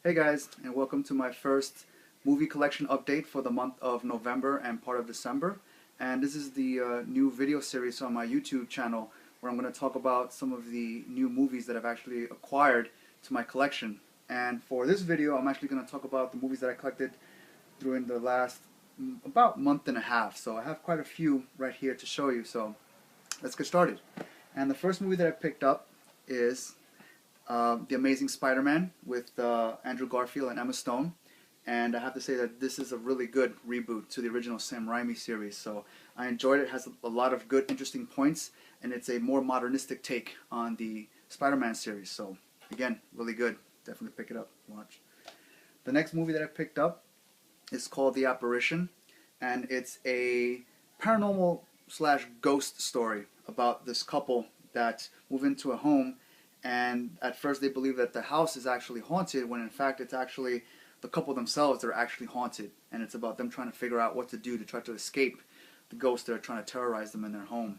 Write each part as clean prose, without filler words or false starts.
Hey guys, and welcome to my first movie collection update for the month of November and part of December. And this is the new video series on my YouTube channel where I'm going to talk about some of the new movies that I've actually acquired to my collection. And for this video, I'm actually going to talk about the movies that I collected during the last about month and a half. So I have quite a few right here to show you. So let's get started. And the first movie that I picked up is The Amazing Spider-Man with Andrew Garfield and Emma Stone. And I have to say that this is a really good reboot to the original Sam Raimi series. So I enjoyed it. It has a lot of good, interesting points, and it's a more modernistic take on the Spider-Man series. So again, really good. Definitely pick it up, watch. The next movie that I picked up is called The Apparition, and it's a paranormal slash ghost story about this couple that move into a home, and at first they believe that the house is actually haunted when in fact it's actually the couple themselves that are actually haunted, and it's about them trying to figure out what to do to try to escape the ghosts that are trying to terrorize them in their home.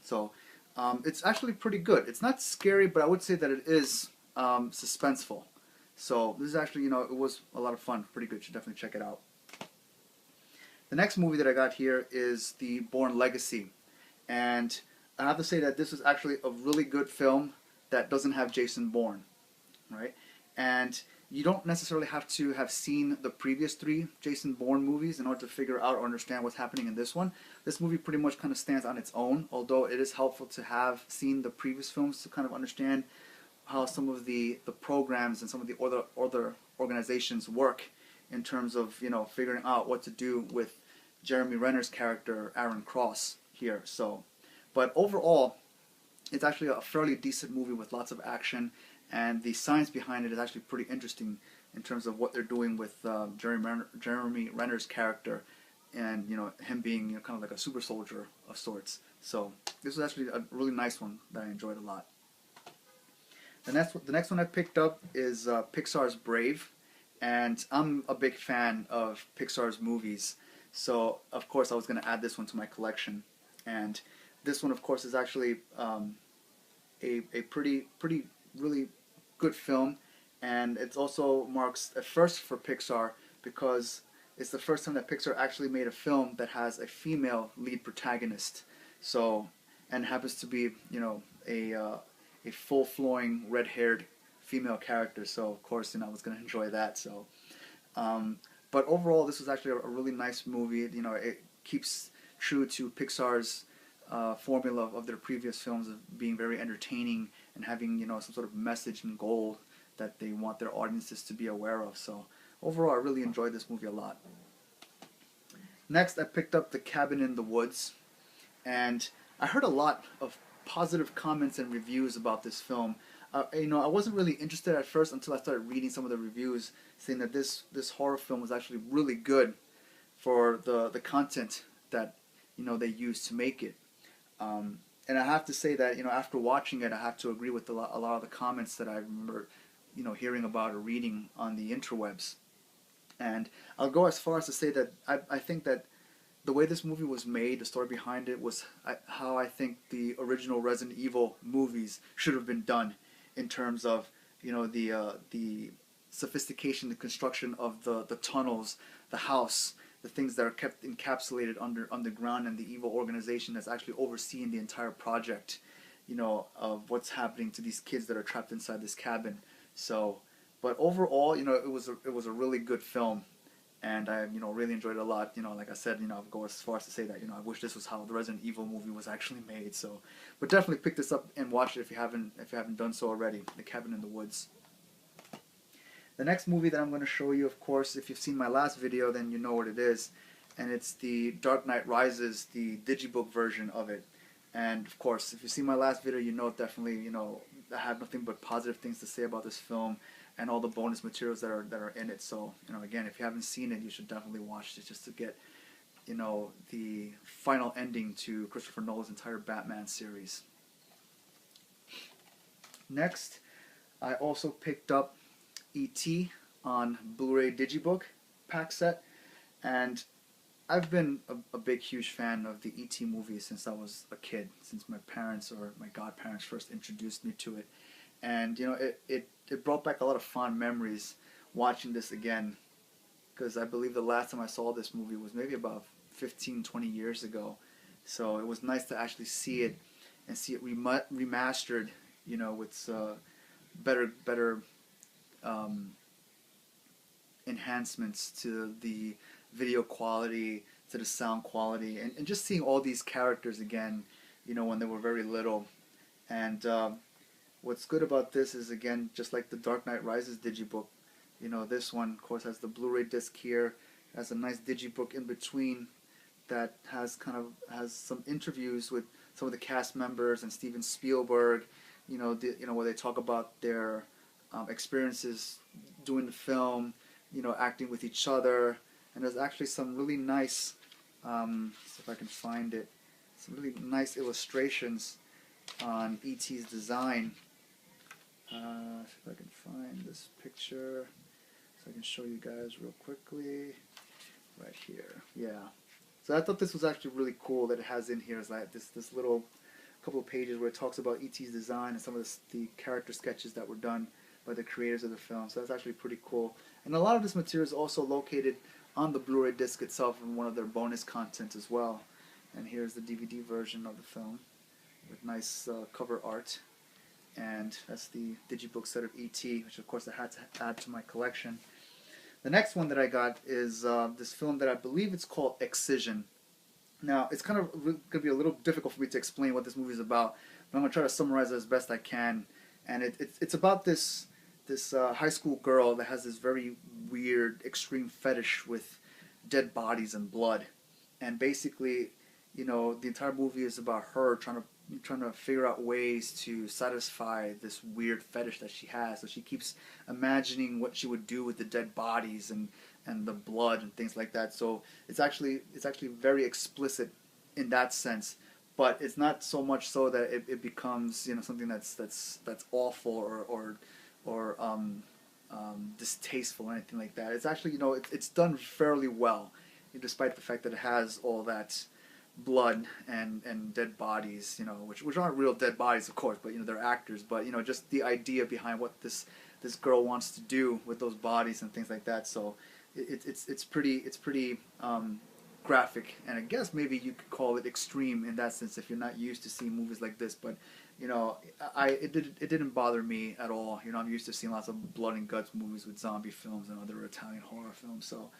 So it's actually pretty good. It's not scary, but I would say that it is suspenseful. So this is actually, it was a lot of fun. Pretty good. You should definitely check it out. The next movie that I got here is The Bourne Legacy. And I have to say that this is actually a really good film that doesn't have Jason Bourne, right? And you don't necessarily have to have seen the previous 3 Jason Bourne movies in order to figure out or understand what's happening in this one. This movie pretty much kind of stands on its own, although it is helpful to have seen the previous films to kind of understand how some of the programs and some of the other organizations work in terms of, figuring out what to do with Jeremy Renner's character, Aaron Cross, here. So, but overall, it's actually a fairly decent movie with lots of action, and the science behind it is actually pretty interesting in terms of what they're doing with Jeremy Renner's character, and him being kind of like a super soldier of sorts. So this was actually a really nice one that I enjoyed a lot. The next one I picked up is Pixar's Brave, and I'm a big fan of Pixar's movies, so of course I was going to add this one to my collection. And this one, of course, is actually a pretty really good film, and it also marks a first for Pixar because it's the first time that Pixar actually made a film that has a female lead protagonist. So, and happens to be a full-flowing red-haired female character. So of course I was going to enjoy that. So, but overall, this was actually a really nice movie. It keeps true to Pixar's formula of their previous films of being very entertaining and having some sort of message and goal that they want their audiences to be aware of. So overall, I really enjoyed this movie a lot. Next, I picked up The Cabin in the Woods, and I heard a lot of positive comments and reviews about this film. I wasn't really interested at first until I started reading some of the reviews saying that this horror film was actually really good for the content that they used to make it. And I have to say that after watching it, I have to agree with a lot of the comments that I remember hearing about or reading on the interwebs. And I'll go as far as to say that I think that the way this movie was made, the story behind it, was how I think the original Resident Evil movies should have been done in terms of the sophistication, the construction of the tunnels, the house, the things that are kept encapsulated underground, and the evil organization that's actually overseeing the entire project, of what's happening to these kids that are trapped inside this cabin. So, but overall, it was a really good film, and I really enjoyed it a lot. Like I said, I'll go as far as to say that I wish this was how the Resident Evil movie was actually made. So, but definitely pick this up and watch it if you haven't done so already. The Cabin in the Woods. The next movie that I'm going to show you, of course, if you've seen my last video, then you know what it is. And it's the Dark Knight Rises, the Digibook version of it. And of course, if you've seen my last video, definitely, I have nothing but positive things to say about this film and all the bonus materials that are in it. So, again, if you haven't seen it, you should definitely watch it just to get, the final ending to Christopher Nolan's entire Batman series. Next, I also picked up E.T. on Blu-ray Digibook pack set, and I've been a big, huge fan of the E.T. movies since I was a kid, since my parents or my godparents first introduced me to it. And it brought back a lot of fond memories watching this again, because I believe the last time I saw this movie was maybe about 15, 20 years ago. So it was nice to actually see it and see it remastered, with better um, enhancements to the video quality, to the sound quality, and just seeing all these characters again, when they were very little. And what's good about this is, again, just like the Dark Knight Rises Digibook, this one, of course, has the Blu-ray disc here, has a nice Digibook in between that has some interviews with some of the cast members and Steven Spielberg, where they talk about their experiences doing the film, acting with each other. And there's actually some really nice, see if I can find it, some really nice illustrations on E.T.'s design. See if I can find this picture so I can show you guys real quickly. Right here, yeah. So I thought this was actually really cool that it has in here is like this little couple of pages where it talks about E.T.'s design and some of the character sketches that were done by the creators of the film. So that's actually pretty cool. And a lot of this material is also located on the Blu-ray disc itself in one of their bonus content as well. And here's the DVD version of the film with nice cover art. And that's the Digibook set of E.T., which of course I had to add to my collection. The next one that I got is this film that I believe it's called Excision. Now, it's kind of going to be a little difficult for me to explain what this movie is about, but I'm going to try to summarize it as best I can. And it's about this high school girl that has this very weird, extreme fetish with dead bodies and blood. And basically, the entire movie is about her trying to figure out ways to satisfy this weird fetish that she has. So she keeps imagining what she would do with the dead bodies and the blood and things like that. So it's actually very explicit in that sense, but it's not so much so that it becomes something that's awful or distasteful or anything like that. It's actually it's done fairly well, despite the fact that it has all that blood and dead bodies, which aren't real dead bodies, of course, but they're actors. But just the idea behind what this girl wants to do with those bodies and things like that. So it's pretty graphic, and I guess maybe you could call it extreme in that sense if you're not used to seeing movies like this. But it didn't bother me at all. I'm used to seeing lots of blood and guts movies with zombie films and other Italian horror films. So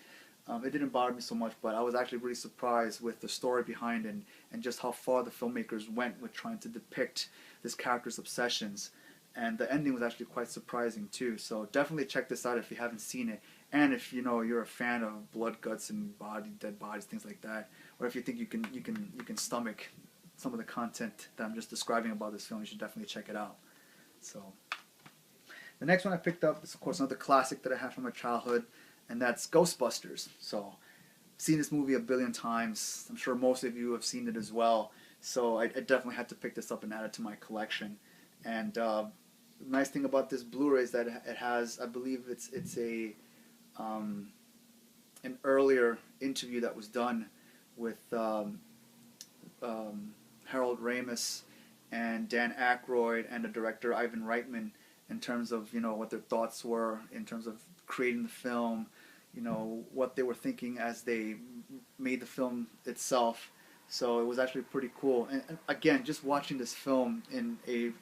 it didn't bother me so much, but I was actually really surprised with the story behind it and just how far the filmmakers went with trying to depict this character's obsessions. And the ending was actually quite surprising too. So definitely check this out if you haven't seen it, and if you're a fan of blood, guts, and dead bodies, things like that, or if you think you can stomach some of the content that I'm just describing about this film, you should definitely check it out. So the next one I picked up is, of course, another classic that I have from my childhood, and that's Ghostbusters. So I've seen this movie a billion times. I'm sure most of you have seen it as well. So I definitely had to pick this up and add it to my collection. And the nice thing about this Blu-ray is that it has, I believe it's an earlier interview that was done with Harold Ramis and Dan Aykroyd and the director Ivan Reitman in terms of what their thoughts were in terms of creating the film, what they were thinking as they made the film itself. So it was actually pretty cool. And again, just watching this film in a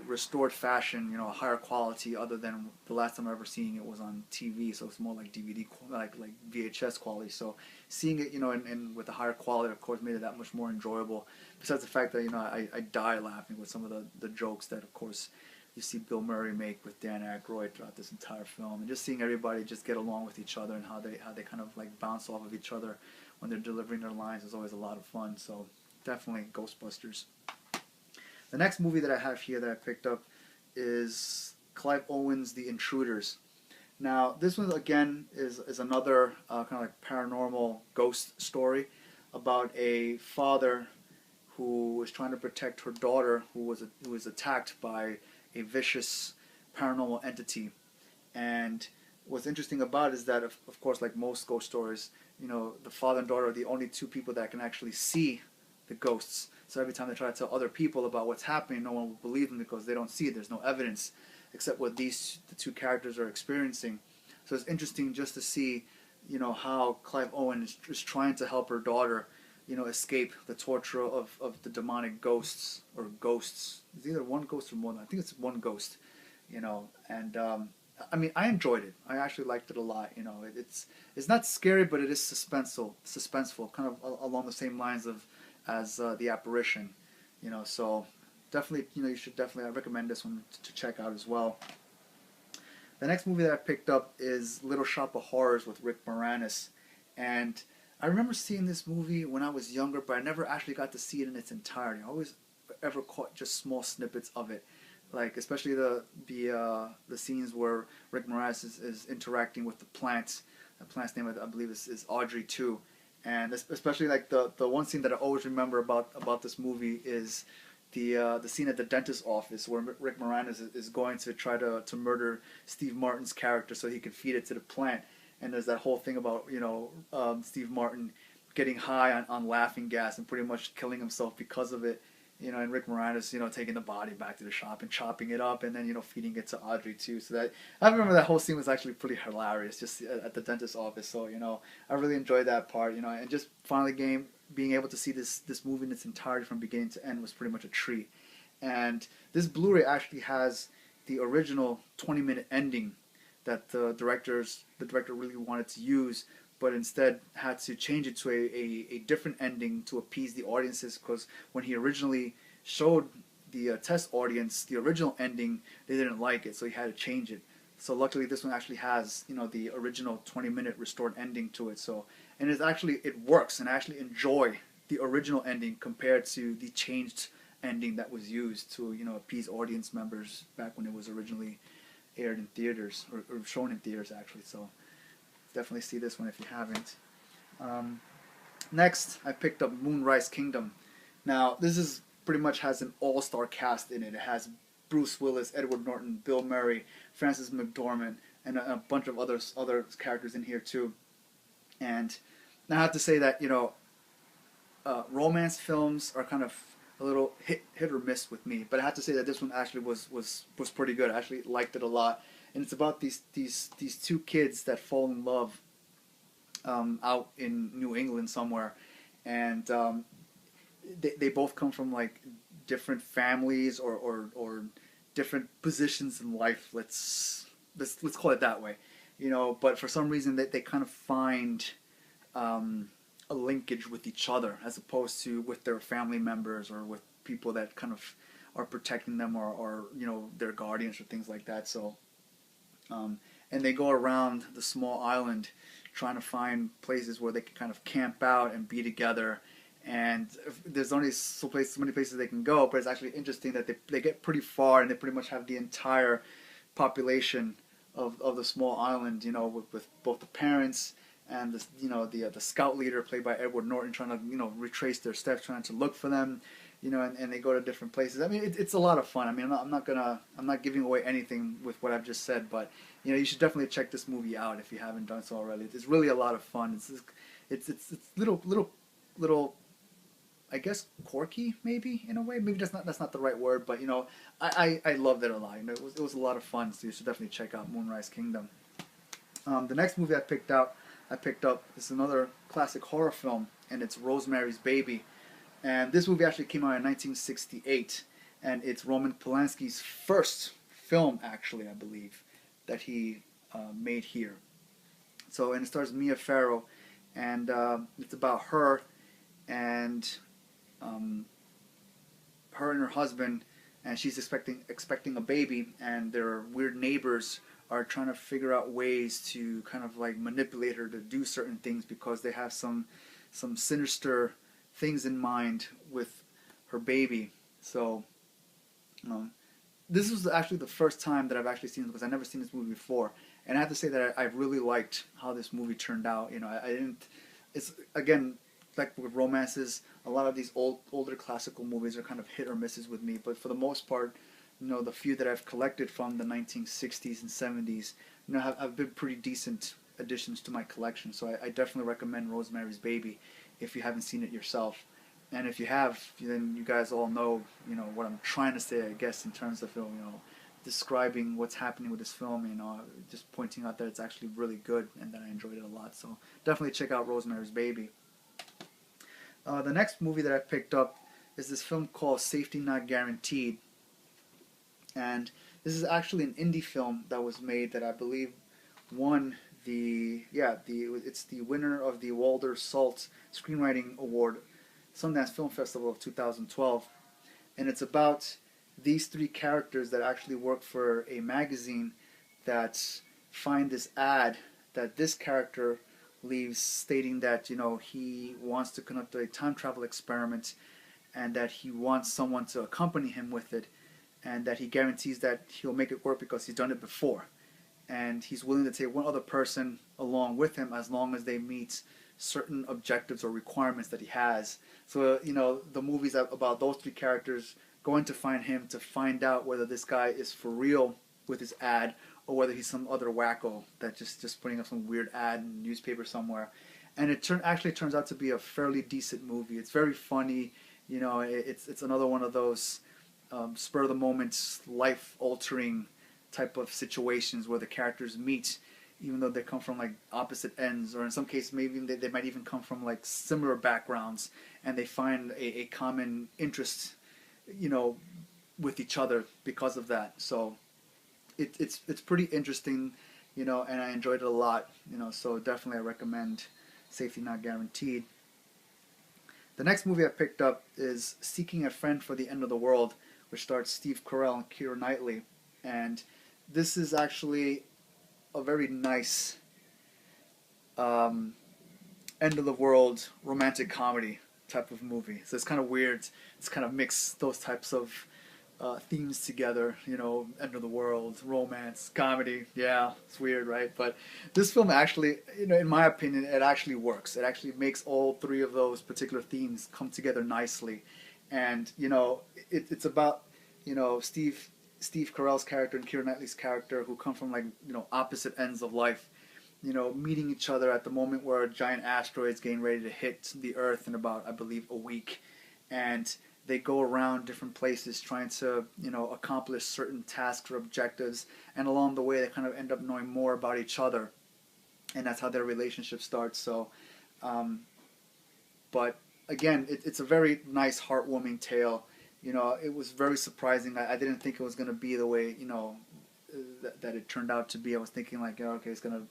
restored fashion, a higher quality, other than the last time I ever seen it was on TV, so it's more like DVD, like VHS quality. So seeing it, and with a higher quality, of course, made it that much more enjoyable. Besides the fact that I die laughing with some of the jokes that, of course, you see Bill Murray make with Dan Aykroyd throughout this entire film, and just seeing everybody just get along with each other and how they kind of like bounce off of each other when they're delivering their lines is always a lot of fun. So definitely Ghostbusters. The next movie that I have here that I picked up is Clive Owen's The Intruders. Now, this one again is another kind of like paranormal ghost story about a father who was trying to protect her daughter who was attacked by a vicious paranormal entity. And what's interesting about it is that, of course, like most ghost stories, the father and daughter are the only two people that can actually see the ghosts. So every time they try to tell other people about what's happening, no one will believe them because they don't see it. There's no evidence. except what the two characters are experiencing. So it's interesting just to see, how Clive Owen is trying to help her daughter, escape the torture of the demonic ghosts or ghosts. It's either one ghost or more. I think it's one ghost, and I mean, I enjoyed it. I actually liked it a lot. It's not scary, but it is suspenseful, kind of along the same lines of as The Apparition. So definitely, you should definitely. I recommend this one to check out as well. The next movie that I picked up is Little Shop of Horrors with Rick Moranis, and I remember seeing this movie when I was younger, but I never actually got to see it in its entirety. I always ever caught just small snippets of it. Like especially the scenes where Rick Moranis is interacting with the plants. The plant's name I believe is Audrey too, and especially like the one scene that I always remember about this movie is the scene at the dentist's office where Rick Moranis is going to try to murder Steve Martin's character so he can feed it to the plant, and there's that whole thing about Steve Martin getting high on laughing gas and pretty much killing himself because of it. And Rick Moranis, taking the body back to the shop and chopping it up and then, feeding it to Audrey too. So that, I remember that whole scene was actually pretty hilarious just at the dentist's office. So, I really enjoyed that part, and just finally being able to see this movie in its entirety from beginning to end was pretty much a treat. And this Blu-ray actually has the original 20-minute ending that the director really wanted to use, but instead had to change it to a different ending to appease the audiences, because when he originally showed the test audience the original ending, they didn't like it, so he had to change it. So luckily this one actually has the original 20-minute restored ending to it. So, and it works, and I actually enjoy the original ending compared to the changed ending that was used to appease audience members back when it was originally aired in theaters or shown in theaters actually. So definitely see this one if you haven't. Next, I picked up Moonrise Kingdom. Now, this is pretty much has an all-star cast in it. It has Bruce Willis, Edward Norton, Bill Murray, Frances McDormand, and a bunch of other characters in here too. And I have to say that romance films are kind of a little hit or miss with me, but I have to say that this one actually was pretty good. I actually liked it a lot. And it's about these two kids that fall in love out in New England somewhere, and they both come from like different families or different positions in life. Let's call it that way, But for some reason they kind of find a linkage with each other as opposed to with their family members or with people that kind of are protecting them or their guardians or things like that. So. And they go around the small island trying to find places where they can kind of camp out and be together. And there's only so many places they can go, but it's actually interesting that they get pretty far and they pretty much have the entire population of the small island, with both the parents and the scout leader played by Edward Norton trying to retrace their steps, trying to look for them. And they go to different places. I mean, it's a lot of fun. I mean, I'm not giving away anything with what I've just said, but you should definitely check this movie out if you haven't done so already. It's really a lot of fun. It's little, I guess quirky maybe in a way. Maybe that's not the right word, but I loved it a lot. It was a lot of fun. So you should definitely check out Moonrise Kingdom. The next movie I picked up is another classic horror film, and it's Rosemary's Baby. And this movie actually came out in 1968, and it's Roman Polanski's first film, actually, I believe, that he made here. So, and it stars Mia Farrow, and it's about her and her husband, and she's expecting a baby, and their weird neighbors are trying to figure out ways to kind of like manipulate her to do certain things because they have some sinister things in mind with her baby. So this was actually the first time that I've actually seen it, because I've never seen this movie before, and I have to say that I really liked how this movie turned out. I didn't. It's again like with romances, a lot of these older classical movies are kind of hit or misses with me, but for the most part, the few that I've collected from the 1960s and 70s, have been pretty decent additions to my collection. So I definitely recommend Rosemary's Baby if you haven't seen it yourself. And if you have, then you guys all know, what I'm trying to say, I guess, in terms of, describing what's happening with this film, you know, just pointing out that it's actually really good and that I enjoyed it a lot. So definitely check out Rosemary's Baby. The next movie that I picked up is this film called Safety Not Guaranteed. And this is actually an indie film that was made that I believe won it's the winner of the Walter Salt Screenwriting Award, Sundance Film Festival of 2012. And it's about these three characters that actually work for a magazine that find this ad that this character leaves stating that, you know, he wants to conduct a time travel experiment and that he wants someone to accompany him with it, and that he guarantees that he'll make it work because he's done it before. And he's willing to take one other person along with him as long as they meet certain objectives or requirements that he has. So, you know, the movie's about those three characters going to find him to find out whether this guy is for real with his ad or whether he's some other wacko that just putting up some weird ad in a newspaper somewhere. And it actually turns out to be a fairly decent movie. It's very funny. You know, it's another one of those spur of the moment, life altering type of situations where the characters meet, even though they come from like opposite ends, or in some cases maybe they might even come from like similar backgrounds, and they find a common interest, you know, with each other because of that. So it's pretty interesting, you know, and I enjoyed it a lot, you know. So definitely I recommend Safety Not Guaranteed. The next movie I picked up is Seeking a Friend for the End of the World, which stars Steve Carell and Keira Knightley. And this is actually a very nice end of the world romantic comedy type of movie. So it's kind of weird. It's kind of mixed those types of themes together, you know, end of the world, romance, comedy. Yeah, it's weird, right? But this film actually, you know, in my opinion, it actually works. It actually makes all three of those particular themes come together nicely. And, you know, it's about, you know, Steve Carell's character and Keira Knightley's character, who come from, like, you know, opposite ends of life, you know, meeting each other at the moment where a giant asteroid is getting ready to hit the Earth in about, I believe, a week. And they go around different places trying to, you know, accomplish certain tasks or objectives, and along the way they kind of end up knowing more about each other, and that's how their relationship starts. So, but again, it's a very nice, heartwarming tale. You know, it was very surprising. I didn't think it was going to be the way, you know, that it turned out to be. I was thinking like, oh, okay, it's going to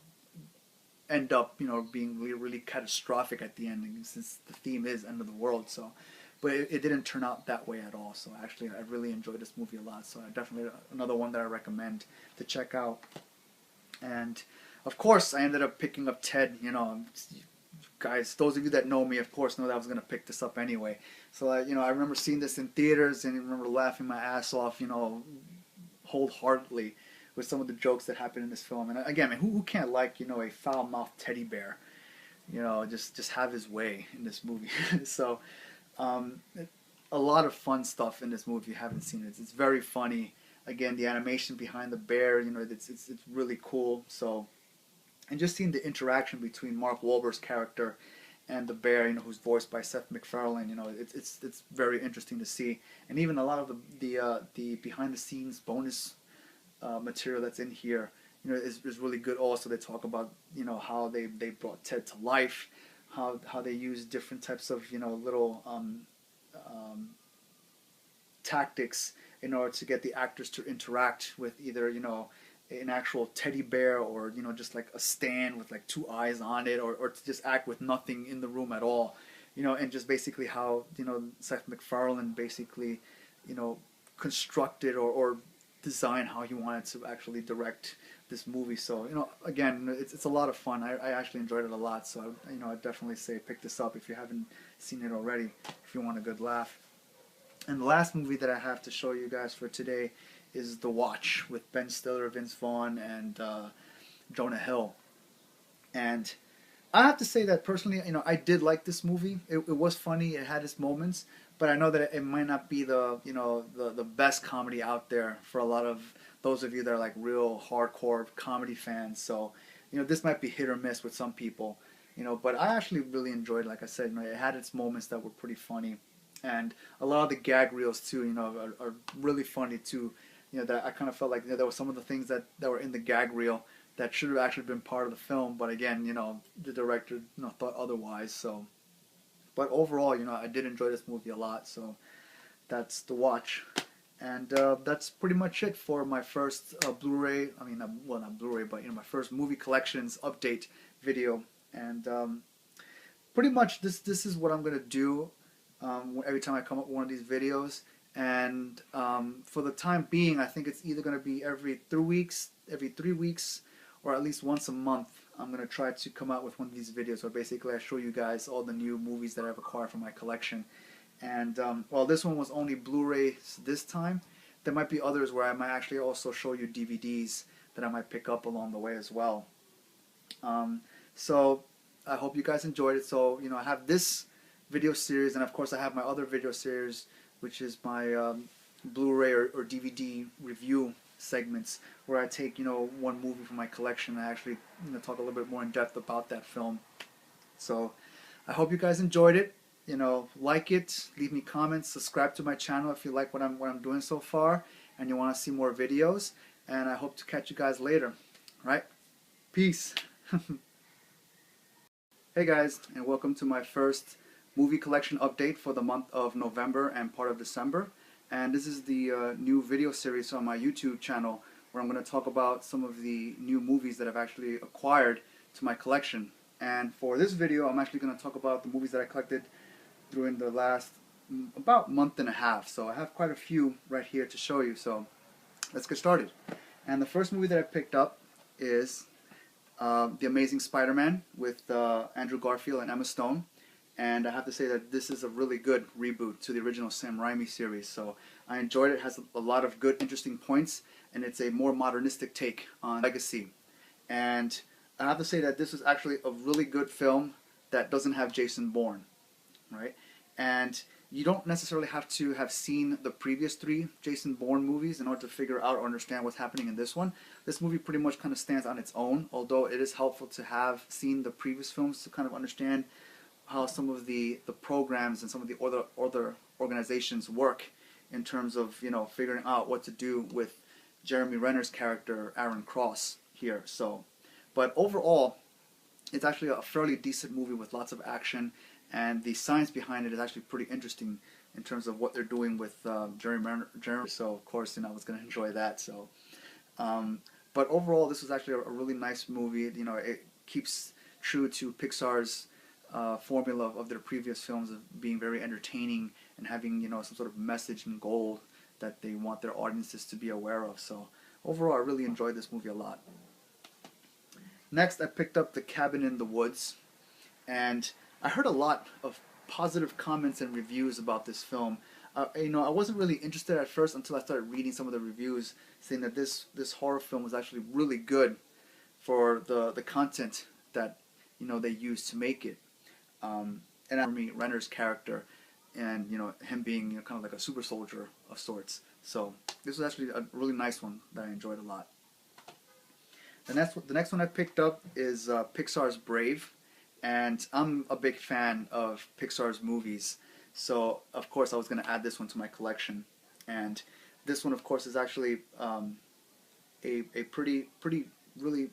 end up, you know, being really, really catastrophic at the ending, since the theme is end of the world. So, but it didn't turn out that way at all. So actually, I really enjoyed this movie a lot. So I definitely, another one that I recommend to check out. And of course, I ended up picking up Ted. You know, guys, those of you that know me, of course, know that I was going to pick this up anyway. So, you know, I remember seeing this in theaters and I remember laughing my ass off, you know, wholeheartedly with some of the jokes that happened in this film. And again, man, who can't like, you know, a foul-mouthed teddy bear? You know, just have his way in this movie. So, a lot of fun stuff in this movie if you haven't seen it. It's very funny. Again, the animation behind the bear, you know, it's really cool. So, and just seeing the interaction between Mark Wahlberg's character and the bear, you know, who's voiced by Seth MacFarlane, you know, it's very interesting to see. And even a lot of the behind the scenes bonus material that's in here, you know, is really good. Also, they talk about, you know, how they brought Ted to life, how they use different types of, you know, little tactics in order to get the actors to interact with either, you know, an actual teddy bear, or, you know, just like a stand with like two eyes on it, or to just act with nothing in the room at all, you know, and just basically how, you know, Seth MacFarlane basically, you know, constructed or designed how he wanted to actually direct this movie. So, you know, again, it's a lot of fun. I actually enjoyed it a lot. So, you know, I'd definitely say pick this up if you haven't seen it already, if you want a good laugh. And the last movie that I have to show you guys for today is The Watch, with Ben Stiller, Vince Vaughn, and Jonah Hill. And I have to say that personally, you know, I did like this movie. It was funny. It had its moments, but I know that it might not be the, you know, the best comedy out there for a lot of those of you that are like real hardcore comedy fans. So, you know, this might be hit or miss with some people, you know, but I actually really enjoyed it. Like I said, you know, it had its moments that were pretty funny, and a lot of the gag reels too, you know, are really funny too. that I kind of felt like there were some of the things that were in the gag reel that should have actually been part of the film, but again, the director thought otherwise. So, but overall, I did enjoy this movie a lot. So that's the watch. And that's pretty much it for my first Blu-ray. I mean, well, not Blu-ray, but my first movie collections update video. And pretty much this is what I'm gonna do every time I come up with one of these videos. And for the time being, I think it's either gonna be every 3 weeks, or at least once a month. I'm gonna try to come out with one of these videos where basically I show you guys all the new movies that I've acquired from my collection. And while this one was only Blu-rays this time, there might be others where I might actually also show you DVDs that I might pick up along the way as well. So I hope you guys enjoyed it. So I have this video series, and of course I have my other video series, which is my Blu-ray or DVD review segments, where I take one movie from my collection and I actually talk a little bit more in depth about that film. So I hope you guys enjoyed it. Like it, leave me comments, subscribe to my channel if you like what I'm doing so far and you want to see more videos, and I hope to catch you guys later. Right? Peace. Hey guys, and welcome to my first movie collection update for the month of November and part of December. And this is the new video series on my YouTube channel where I'm going to talk about some of the new movies that I've actually acquired to my collection. And for this video, I'm actually going to talk about the movies that I collected during the last about month and a half. So I have quite a few right here to show you. So let's get started. And the first movie that I picked up is The Amazing Spider-Man with Andrew Garfield and Emma Stone. And I have to say that this is a really good reboot to the original Sam Raimi series. So I enjoyed it. It has a lot of good, interesting points, and it's a more modernistic take on legacy. And I have to say that this is actually a really good film that doesn't have Jason Bourne. Right? And you don't necessarily have to have seen the previous 3 Jason Bourne movies in order to figure out or understand what's happening in this one. This movie pretty much kind of stands on its own, although it is helpful to have seen the previous films to kind of understand how some of the programs and some of the other organizations work in terms of figuring out what to do with Jeremy Renner's character Aaron Cross here. So, but overall, it's actually a fairly decent movie with lots of action. And the science behind it is actually pretty interesting in terms of what they're doing with Jeremy Renner. So of course, I was going to enjoy that. So, but overall, this was actually a really nice movie. It keeps true to Pixar's formula of their previous films of being very entertaining and having some sort of message and goal that they want their audiences to be aware of. So overall, I really enjoyed this movie a lot. Next, I picked up The Cabin in the Woods, and I heard a lot of positive comments and reviews about this film. I wasn't really interested at first until I started reading some of the reviews saying that this horror film was actually really good for the content that they used to make it. And Jeremy Renner's character, and him being kind of like a super soldier of sorts. So this was actually a really nice one that I enjoyed a lot. The next one I picked up is Pixar's Brave. And I'm a big fan of Pixar's movies, so of course I was going to add this one to my collection. And this one, of course, is actually a pretty really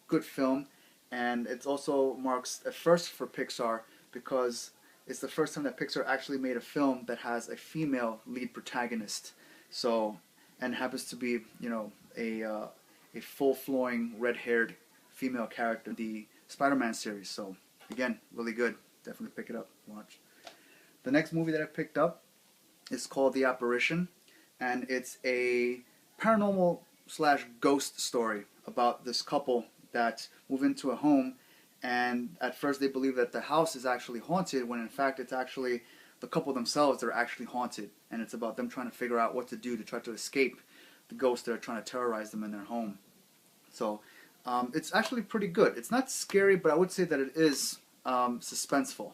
good film, and it also marks a first for Pixar because it's the first time that Pixar actually made a film that has a female lead protagonist. So, and happens to be a full-flowing red-haired female character in the Spider-Man series. So. Again, really good. Definitely pick it up. Watch. The next movie that I picked up is called The Apparition, and it's a paranormal / ghost story about this couple that move into a home, and at first they believe that the house is actually haunted, when in fact it's actually the couple themselves that are actually haunted, and it's about them trying to figure out what to do to try to escape the ghosts that are trying to terrorize them in their home. So it's actually pretty good. It's not scary, but I would say that it is suspenseful.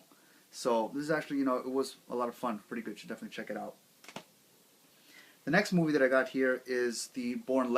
So this is actually, it was a lot of fun. Pretty good. You should definitely check it out. The next movie that I got here is The Bourne